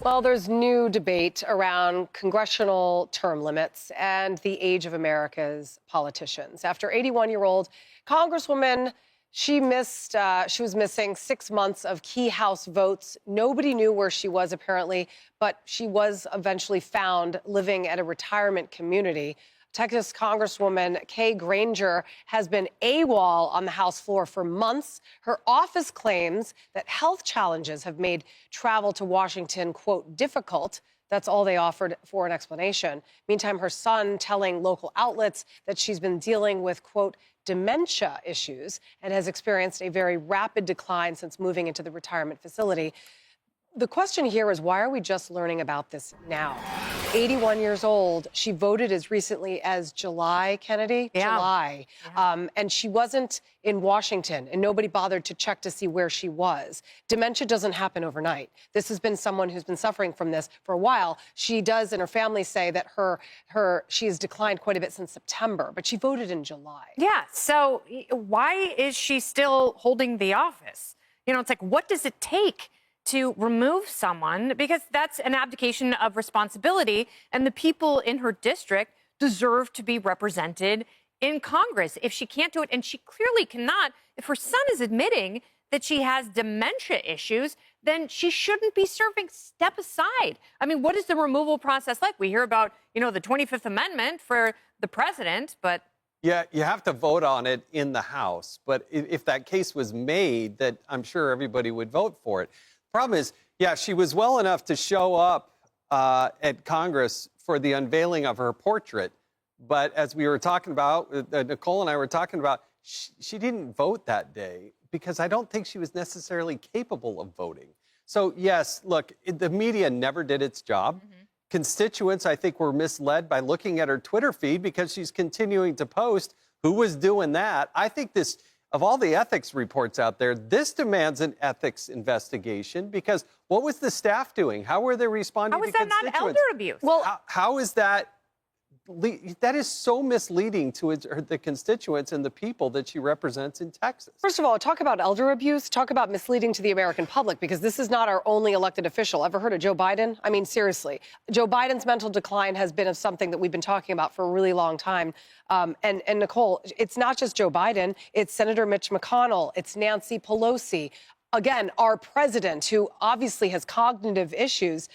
Well, there's new debate around congressional term limits and the age of America's politicians. After 81-year-old Congresswoman, she was missing 6 months of key House votes. Nobody knew where she was, apparently, but she was eventually found living at a retirement community. Texas Congresswoman Kay Granger has been AWOL on the House floor for months. Her office claims that health challenges have made travel to Washington, quote, difficult. That's all they offered for an explanation. Meantime, her son telling local outlets that she's been dealing with, quote, dementia issues and has experienced a very rapid decline since moving into the retirement facility. The question here is, why are we just learning about this now? 81 years old. She voted as recently as July, Kennedy? Yeah. July. Yeah. And she wasn't in Washington, and nobody bothered to check to see where she was. Dementia doesn't happen overnight. This has been someone who's been suffering from this for a while. She does, and her family say that she has declined quite a bit since September, but she voted in July. Yeah, so why is she still holding the office? You know, it's like, what does it take to remove someone? Because that's an abdication of responsibility, and the people in her district deserve to be represented in Congress. If she can't do it, and she clearly cannot, if her son is admitting that she has dementia issues, then she shouldn't be serving. Step aside. I mean, what is the removal process like? We hear about, the 25th Amendment for the president, but... Yeah, you have to vote on it in the House. But if that case was made, that I'm sure everybody would vote for it. Problem is, yeah, she was well enough to show up at Congress for the unveiling of her portrait. But as we were talking about, Nicole and I were talking about, she didn't vote that day because I don't think she was necessarily capable of voting. So, yes, look, the media never did its job. Mm-hmm. Constituents, I think, were misled by looking at her Twitter feed because she's continuing to post. Who was doing that? I think this... Of all the ethics reports out there, this demands an ethics investigation because what was the staff doing? How were they responding to constituents? How is that not elder abuse? Well, how is that? That is so misleading to the constituents and the people that she represents in Texas. First of all, talk about elder abuse, talk about misleading to the American public, because this is not our only elected official. Ever heard of Joe Biden? I mean, seriously. Joe Biden's mental decline has been something that we've been talking about for a really long time. And Nicole, it's not just Joe Biden. It's Senator Mitch McConnell. It's Nancy Pelosi. Again, our president, who obviously has cognitive issues.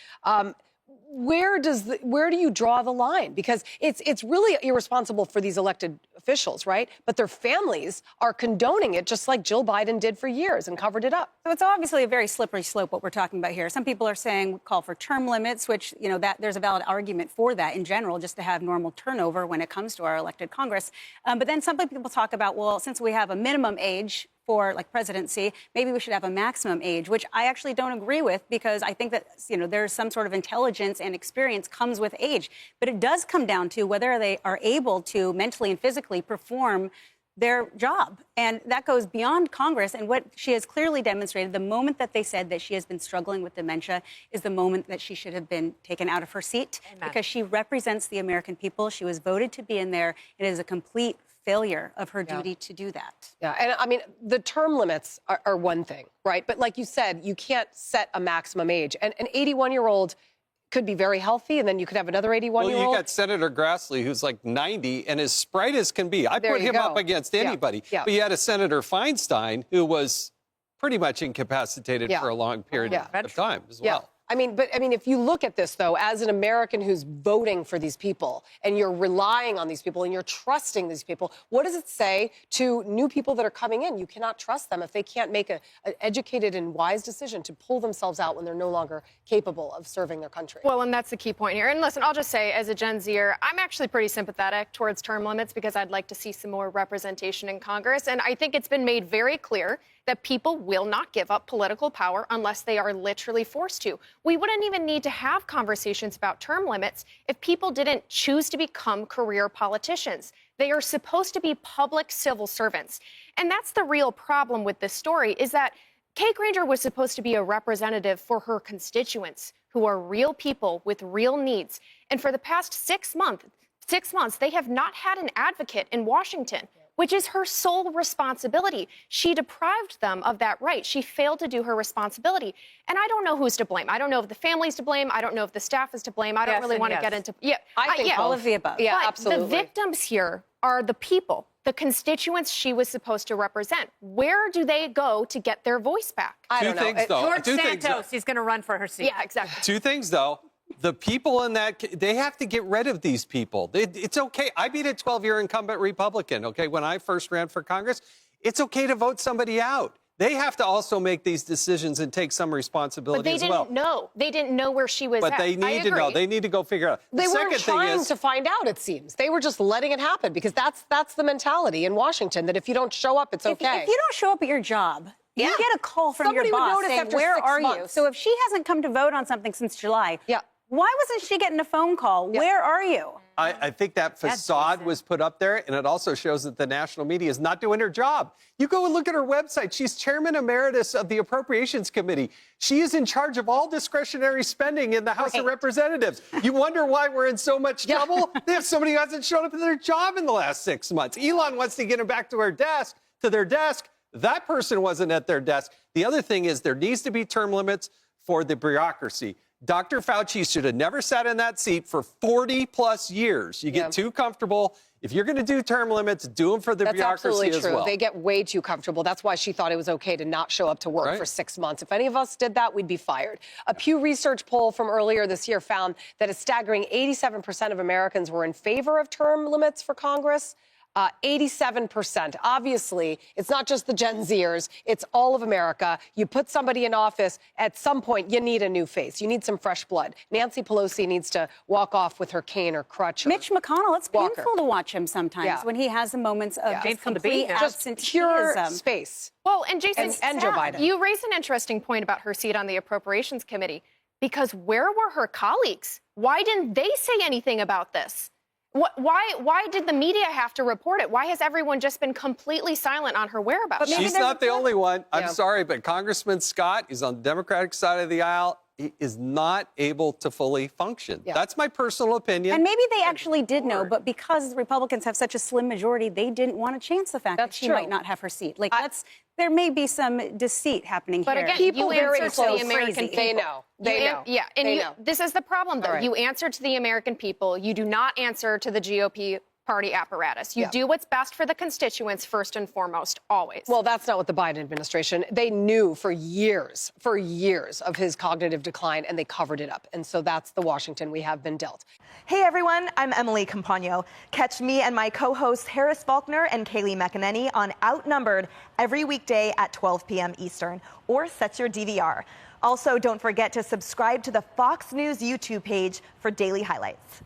Where do you draw the line? Because it's really irresponsible for these elected officials, right? But their families are condoning it, just like Jill Biden did for years and covered it up. So it's obviously a very slippery slope what we're talking about here. Some people are saying call for term limits, which, that there's a valid argument for that in general, just to have normal turnover when it comes to our elected Congress. But then some people talk about, well, since we have a minimum age for presidency, maybe we should have a maximum age, which I actually don't agree with, because I think that, there's some sort of intelligence and experience comes with age. But it does come down to whether they are able to mentally and physically perform their job. And that goes beyond Congress. And what she has clearly demonstrated, the moment that they said that she has been struggling with dementia is the moment that she should have been taken out of her seat. Amen. Because she represents the American people. She was voted to be in there. It is a complete failure of her duty to do that. Yeah, and I mean, the term limits are one thing, right? But like you said, you can't set a maximum age. And an 81-year-old could be very healthy, and then you could have another 81-year-old. Well, you got Senator Grassley, who's like 90 and as spry as can be. I put him up against anybody. Yeah. But you had a Senator Feinstein who was pretty much incapacitated for a long period of time as well. I mean, if you look at this, though, as an American who's voting for these people, and you're relying on these people, and you're trusting these people, what does it say to new people that are coming in? You cannot trust them if they can't make an educated and wise decision to pull themselves out when they're no longer capable of serving their country. Well, and that's the key point here. And listen, I'll just say, as a Gen Zer, I'm actually pretty sympathetic towards term limits because I'd like to see some more representation in Congress. And I think it's been made very clear that people will not give up political power unless they are literally forced to. We wouldn't even need to have conversations about term limits if people didn't choose to become career politicians. They are supposed to be public civil servants. And that's the real problem with this story, is that Kay Granger was supposed to be a representative for her constituents, who are real people with real needs. And for the past 6 months, they have not had an advocate in Washington. which is her sole responsibility. She deprived them of that right. She failed to do her responsibility. And I don't know who's to blame. I don't know if the family's to blame. I don't know if the staff is to blame. I don't really want to get into... Yeah, I think all of the above. Yeah, but absolutely. the victims here are the people, the constituents she was supposed to represent. Where do they go to get their voice back? I don't know. Two things, though. George Two things, though. Santos, he's going to run for her seat. Yeah, exactly. Two things, though. The people in that, they have to get rid of these people. It's okay. I beat a 12-year incumbent Republican, okay, when I first ran for Congress. It's okay to vote somebody out. They have to also make these decisions and take some responsibility as well. But they didn't know. They didn't know where she was But at. they need to know. They need to go figure it out. They The weren't second thing trying is, to find out, it seems. They were just letting it happen because that's the mentality in Washington, that if you don't show up, it's okay. If you don't show up at your job, Yeah. you get a call from Somebody your would boss notice saying, after where 6 are you? months. So if she hasn't come to vote on something since July, Yeah. why wasn't she getting a phone call? Yeah. Where are you? I think that facade was put up there, and it also shows that the national media is not doing her job. You go and look at her website. She's chairman emeritus of the Appropriations Committee. She is in charge of all discretionary spending in the House of Representatives. You wonder why we're in so much trouble? They have somebody who hasn't shown up at their job in the last 6 months. Elon wants to get them back to their desk. That person wasn't at their desk. The other thing is there needs to be term limits for the bureaucracy. Dr. Fauci should have never sat in that seat for 40-plus years. You get too comfortable. If you're going to do term limits, do them for the That's bureaucracy absolutely as true. well. They get way too comfortable. That's why she thought it was okay to not show up to work for 6 months. If any of us did that, we'd be fired. A Pew Research poll from earlier this year found that a staggering 87% of Americans were in favor of term limits for Congress. 87%. Obviously, it's not just the Gen Zers, it's all of America. You put somebody in office, at some point, you need a new face. You need some fresh blood. Nancy Pelosi needs to walk off with her cane or crutch. Mitch McConnell, it's Walker. painful to watch him sometimes when he has the moments of just complete Just pure absenteeism. space. Well, and Jason, And Joe Biden. You raise an interesting point about her seat on the Appropriations Committee, because where were her colleagues? Why didn't they say anything about this? Why did the media have to report it? Why has everyone just been completely silent on her whereabouts? She's not the only one. I'm Yeah. sorry, but Congressman Scott is on the Democratic side of the aisle. He is not able to fully function. Yeah. That's my personal opinion. And maybe they actually did know, but because Republicans have such a slim majority, they didn't want to chance the fact that she might not have her seat. Like, there may be some deceit happening But here. again, People you very answer to close. the American Crazy. people. They know. They know. Yeah, and They know. this is the problem, though. All right. You answer to the American people. You do not answer to the GOP party apparatus. You do what's best for the constituents first and foremost, always. Well, that's not what the Biden administration, they knew for years of his cognitive decline, and they covered it up. And so that's the Washington we have been dealt. Hey everyone, I'm Emily Campagno. Catch me and my co-hosts Harris Faulkner and Kaylee McEnany on Outnumbered every weekday at 12 p.m. Eastern, or set your DVR. Also, don't forget to subscribe to the Fox News YouTube page for daily highlights.